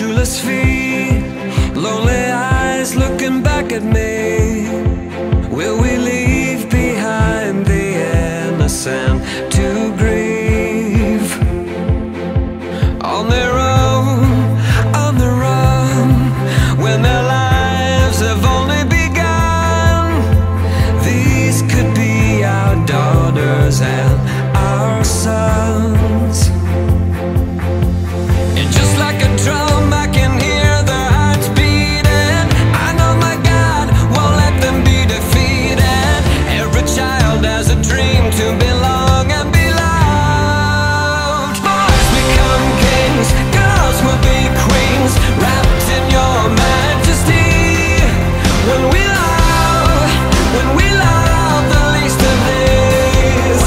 shoeless feet, lonely eyes looking back at me. Will we leave behind the innocent to grieve? On their own, on the run, when their lives have only begun. These could be our daughters and our sons. And just like a drum, I can hear their hearts beating. I know my God won't let them be defeated. Every child has a dream to belong and be loved. Boys become kings, girls will be queens, wrapped in your majesty. When we love the least of these,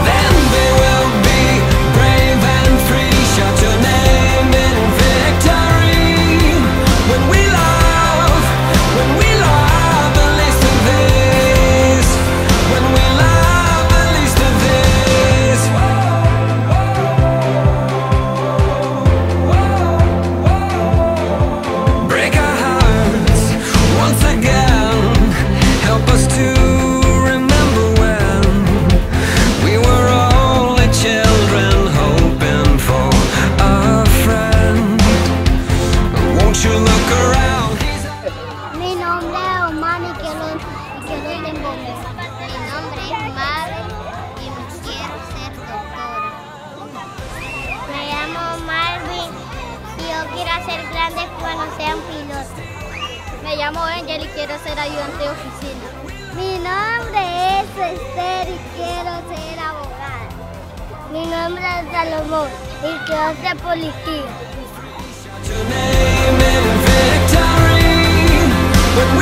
then they will be brave and free. Shout your name in victory. When we love the least of these, when we love the least of these. Break our hearts once again. Help us to remember when we were only children hoping for a friend. Won't you look around? Mi nombre es Omar y que lo tengo. Mi nombre es Mabel y quiero ser doctora. Me llamo Marvin y yo quiero ser grande cuando sea un piloto. Me llamo Angel y quiero ser ayudante de oficina. Mi nombre es Esther y quiero ser abogada. Mi nombre es Salomón y quiero ser policía. Shout your name in victory. When we